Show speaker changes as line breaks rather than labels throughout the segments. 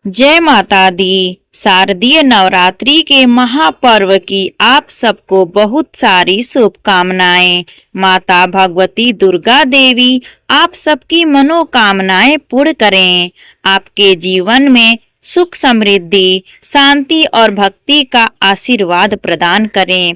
जय माता दी। शारदीय नवरात्रि के महापर्व की आप सबको बहुत सारी शुभकामनाएं। माता भगवती दुर्गा देवी आप सबकी मनोकामनाएं पूर्ण करें। आपके जीवन में सुख समृद्धि, शांति और भक्ति का आशीर्वाद प्रदान करें।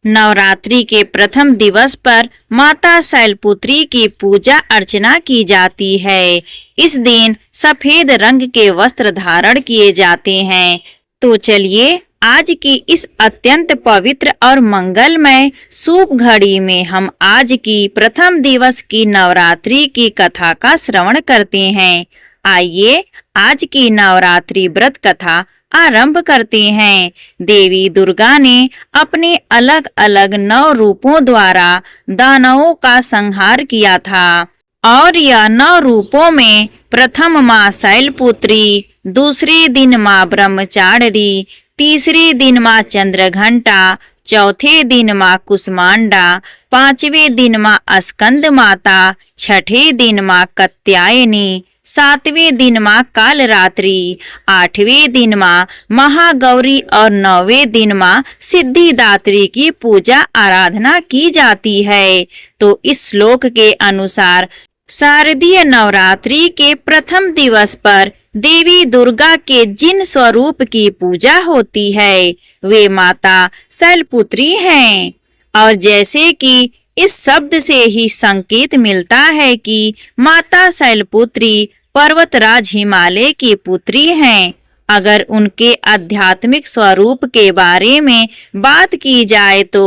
नवरात्रि के प्रथम दिवस पर माता शैलपुत्री की पूजा अर्चना की जाती है। इस दिन सफेद रंग के वस्त्र धारण किए जाते हैं। तो चलिए आज की इस अत्यंत पवित्र और मंगलमय शुभ घड़ी में हम आज की प्रथम दिवस की नवरात्रि की कथा का श्रवण करते हैं। आइए आज की नवरात्रि व्रत कथा आरंभ करते हैं। देवी दुर्गा ने अपने अलग अलग 9 रूपों द्वारा दानवों का संहार किया था और यह 9 रूपों में प्रथम माँ शैलपुत्री, दूसरे दिन माँ ब्रह्मचारिणी, तीसरे दिन माँ चंद्रघंटा, चौथे दिन माँ कुष्मांडा, पांचवें दिन माँ स्कंद माता, छठे दिन माँ कात्यायनी, सातवें दिन माँ कालरात्रि, आठवें दिन माँ महागौरी और 9वें दिन माँ सिद्धिदात्री की पूजा आराधना की जाती है। तो इस श्लोक के अनुसार शारदीय नवरात्रि के प्रथम दिवस पर देवी दुर्गा के जिन स्वरूप की पूजा होती है वे माता शैलपुत्री हैं। और जैसे कि इस शब्द से ही संकेत मिलता है कि माता शैलपुत्री पर्वतराज हिमालय की पुत्री हैं। अगर उनके आध्यात्मिक स्वरूप के बारे में बात की जाए तो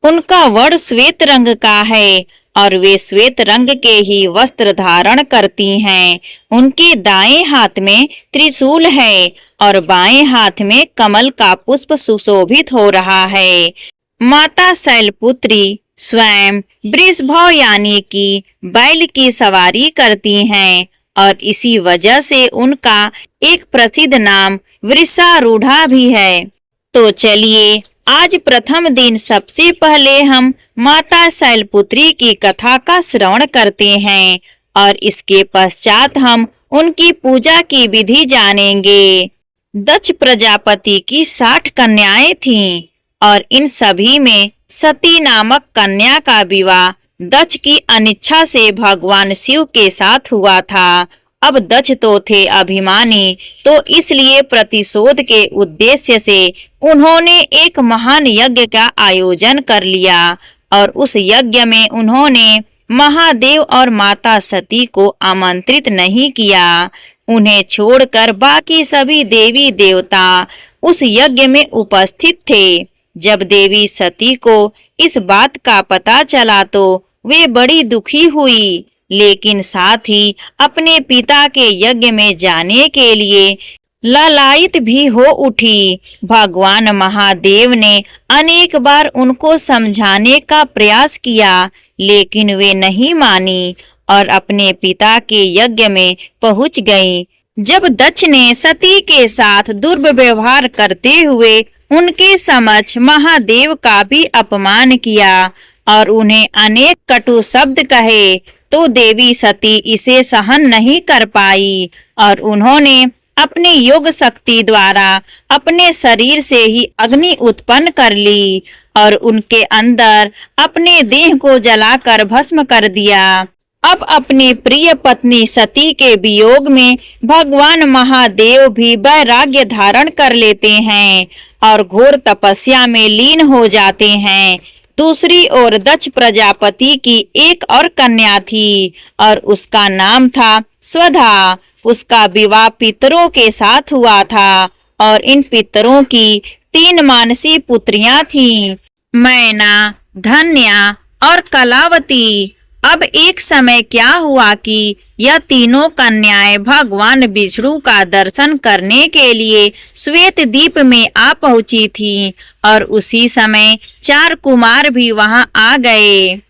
उनका वर्ण श्वेत रंग का है और वे श्वेत रंग के ही वस्त्र धारण करती हैं। उनके दाएं हाथ में त्रिशूल है और बाएं हाथ में कमल का पुष्प सुशोभित हो रहा है। माता शैलपुत्री स्वयं वृषभ यानी कि बैल की सवारी करती हैं और इसी वजह से उनका एक प्रसिद्ध नाम वृषारूढ़ा भी है। तो चलिए आज प्रथम दिन सबसे पहले हम माता शैलपुत्री की कथा का श्रवण करते हैं और इसके पश्चात हम उनकी पूजा की विधि जानेंगे। दक्ष प्रजापति की 60 कन्याएं थीं और इन सभी में सती नामक कन्या का विवाह दक्ष की अनिच्छा से भगवान शिव के साथ हुआ था। अब दक्ष तो थे अभिमानी, तो इसलिए प्रतिशोध के उद्देश्य से उन्होंने एक महान यज्ञ का आयोजन कर लिया और उस यज्ञ में उन्होंने महादेव और माता सती को आमंत्रित नहीं किया। उन्हें छोड़कर बाकी सभी देवी देवता उस यज्ञ में उपस्थित थे। जब देवी सती को इस बात का पता चला तो वे बड़ी दुखी हुई, लेकिन साथ ही अपने पिता के यज्ञ में जाने के लिए लालायित भी हो उठी। भगवान महादेव ने अनेक बार उनको समझाने का प्रयास किया, लेकिन वे नहीं मानी और अपने पिता के यज्ञ में पहुंच गईं। जब दक्ष ने सती के साथ दुर्व्यवहार करते हुए उनके समक्ष महादेव का भी अपमान किया और उन्हें अनेक कटु शब्द कहे, तो देवी सती इसे सहन नहीं कर पाई और उन्होंने अपने योग शक्ति द्वारा अपने शरीर से ही अग्नि उत्पन्न कर ली और उनके अंदर अपने देह को जलाकर भस्म कर दिया। अब अपनी प्रिय पत्नी सती के वियोग में भगवान महादेव भी वैराग्य धारण कर लेते हैं और घोर तपस्या में लीन हो जाते हैं। दूसरी ओर दक्ष प्रजापति की एक और कन्या थी और उसका नाम था स्वधा। उसका विवाह पितरों के साथ हुआ था और इन पितरों की 3 मानसी पुत्रियां थीं, मैना, धन्या और कलावती। अब एक समय क्या हुआ कि यह तीनों कन्याएं भगवान विष्णु का दर्शन करने के लिए श्वेत द्वीप में आ पहुंची थीं और उसी समय 4 कुमार भी वहां आ गए।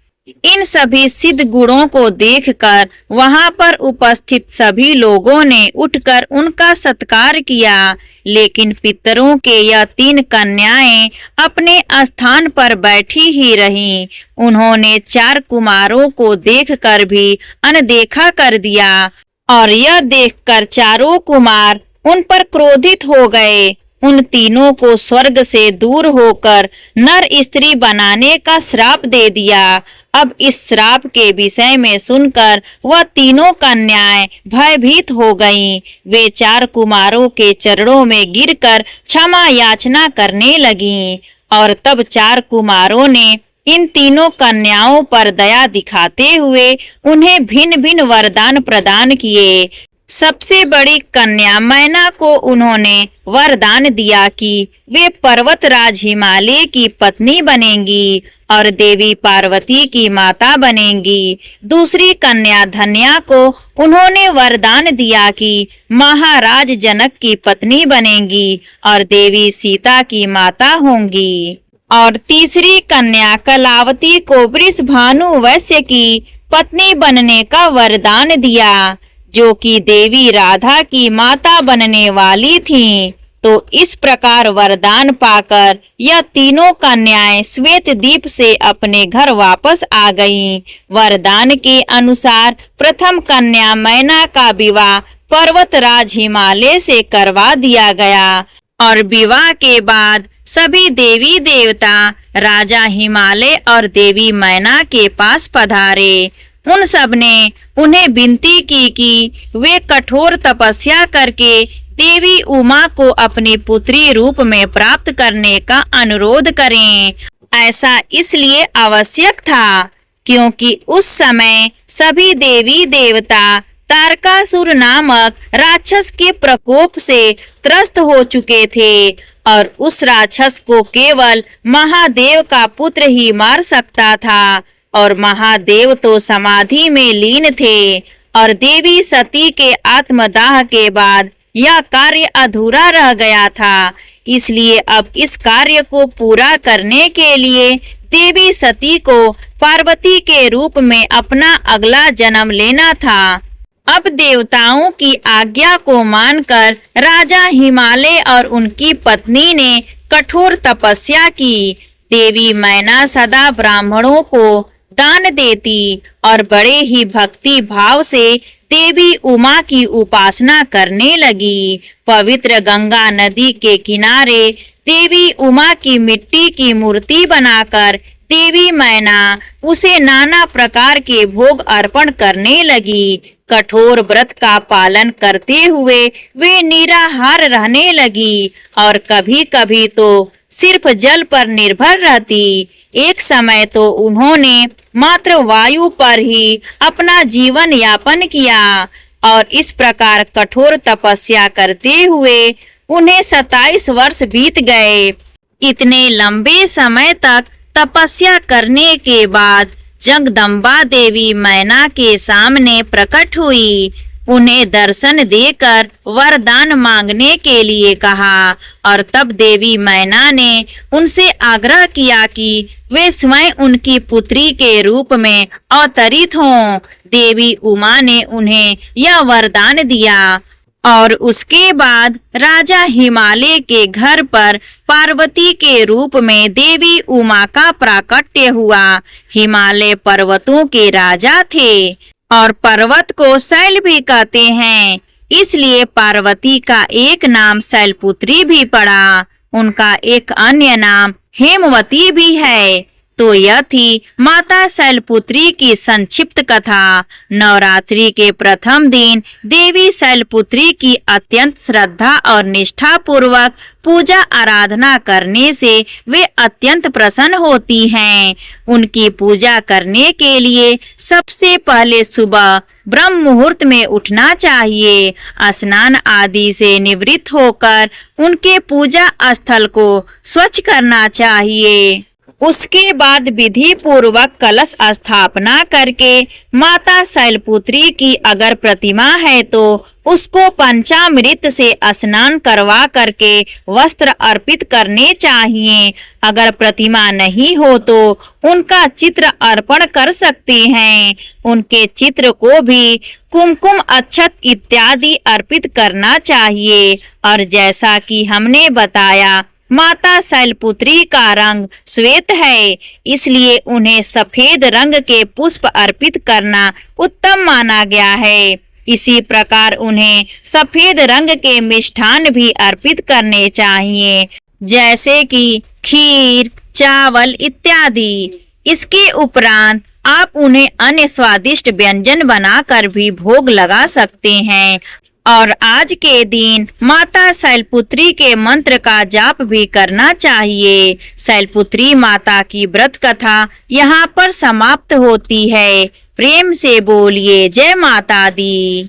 इन सभी सिद्ध गुणों को देखकर वहां पर उपस्थित सभी लोगों ने उठकर उनका सत्कार किया, लेकिन पितरों के यह 3 कन्याएं अपने स्थान पर बैठी ही रहीं। उन्होंने 4 कुमारों को देखकर भी अनदेखा कर दिया और यह देखकर चारों कुमार उन पर क्रोधित हो गए। उन तीनों को स्वर्ग से दूर होकर नर स्त्री बनाने का श्राप दे दिया। अब इस श्राप के विषय में सुनकर वह तीनों कन्याएं भयभीत हो गईं। वे 4 कुमारों के चरणों में गिरकर क्षमा याचना करने लगीं और तब 4 कुमारों ने इन तीनों कन्याओं पर दया दिखाते हुए उन्हें भिन्न भिन्न वरदान प्रदान किए। सबसे बड़ी कन्या मैना को उन्होंने वरदान दिया कि वे पर्वतराज हिमालय की पत्नी बनेंगी और देवी पार्वती की माता बनेंगी। दूसरी कन्या धन्या को उन्होंने वरदान दिया कि महाराज जनक की पत्नी बनेंगी और देवी सीता की माता होंगी। और तीसरी कन्या कलावती को वृषभानु वैश्य की पत्नी बनने का वरदान दिया, जो कि देवी राधा की माता बनने वाली थीं। तो इस प्रकार वरदान पाकर यह तीनों कन्याएं श्वेतद्वीप से अपने घर वापस आ गईं। वरदान के अनुसार प्रथम कन्या मैना का विवाह पर्वतराज हिमालय से करवा दिया गया और विवाह के बाद सभी देवी देवता राजा हिमालय और देवी मैना के पास पधारे। उन सब ने उन्हें विनती की कि वे कठोर तपस्या करके देवी उमा को अपनी पुत्री रूप में प्राप्त करने का अनुरोध करें। ऐसा इसलिए आवश्यक था क्योंकि उस समय सभी देवी देवता तारकासुर नामक राक्षस के प्रकोप से त्रस्त हो चुके थे और उस राक्षस को केवल महादेव का पुत्र ही मार सकता था और महादेव तो समाधि में लीन थे और देवी सती के आत्मदाह के बाद यह कार्य अधूरा रह गया था। इसलिए अब इस कार्य को पूरा करने के लिए देवी सती को पार्वती के रूप में अपना अगला जन्म लेना था। अब देवताओं की आज्ञा को मानकर राजा हिमालय और उनकी पत्नी ने कठोर तपस्या की। देवी मैना सदा ब्राह्मणों को दान देती और बड़े ही भक्ति भाव से देवी उमा की उपासना करने लगी। पवित्र गंगा नदी के किनारे देवी उमा की मिट्टी की मूर्ति बनाकर देवी मैना उसे नाना प्रकार के भोग अर्पण करने लगी। कठोर व्रत का पालन करते हुए वे निराहार रहने लगी और कभी कभी तो सिर्फ जल पर निर्भर रहती। एक समय तो उन्होंने मात्र वायु पर ही अपना जीवन यापन किया और इस प्रकार कठोर तपस्या करते हुए उन्हें 27 वर्ष बीत गए। इतने लंबे समय तक तपस्या करने के बाद जगदम्बा देवी मैना के सामने प्रकट हुई। उन्हें दर्शन देकर वरदान मांगने के लिए कहा और तब देवी मैना ने उनसे आग्रह किया कि वे स्वयं उनकी पुत्री के रूप में अवतरित हों। देवी उमा ने उन्हें यह वरदान दिया और उसके बाद राजा हिमालय के घर पर पार्वती के रूप में देवी उमा का प्राकट्य हुआ। हिमालय पर्वतों के राजा थे और पर्वत को शैल भी कहते हैं, इसलिए पार्वती का एक नाम शैलपुत्री भी पड़ा। उनका एक अन्य नाम हेमवती भी है। तो यह थी माता शैलपुत्री की संक्षिप्त कथा। नवरात्रि के प्रथम दिन देवी शैलपुत्री की अत्यंत श्रद्धा और निष्ठा पूर्वक पूजा आराधना करने से वे अत्यंत प्रसन्न होती हैं। उनकी पूजा करने के लिए सबसे पहले सुबह ब्रह्म मुहूर्त में उठना चाहिए। स्नान आदि से निवृत्त होकर उनके पूजा स्थल को स्वच्छ करना चाहिए। उसके बाद विधि पूर्वक कलश स्थापना करके माता शैलपुत्री की अगर प्रतिमा है तो उसको पंचामृत से स्नान करवा करके वस्त्र अर्पित करने चाहिए। अगर प्रतिमा नहीं हो तो उनका चित्र अर्पण कर सकते हैं। उनके चित्र को भी कुमकुम अक्षत इत्यादि अर्पित करना चाहिए। और जैसा कि हमने बताया माता शैलपुत्री का रंग श्वेत है, इसलिए उन्हें सफेद रंग के पुष्प अर्पित करना उत्तम माना गया है। इसी प्रकार उन्हें सफेद रंग के मिष्ठान भी अर्पित करने चाहिए, जैसे कि खीर, चावल इत्यादि। इसके उपरांत आप उन्हें अन्य स्वादिष्ट व्यंजन बनाकर भी भोग लगा सकते हैं। और आज के दिन माता शैलपुत्री के मंत्र का जाप भी करना चाहिए। शैलपुत्री माता की व्रत कथा यहाँ पर समाप्त होती है। प्रेम से बोलिए जय माता दी।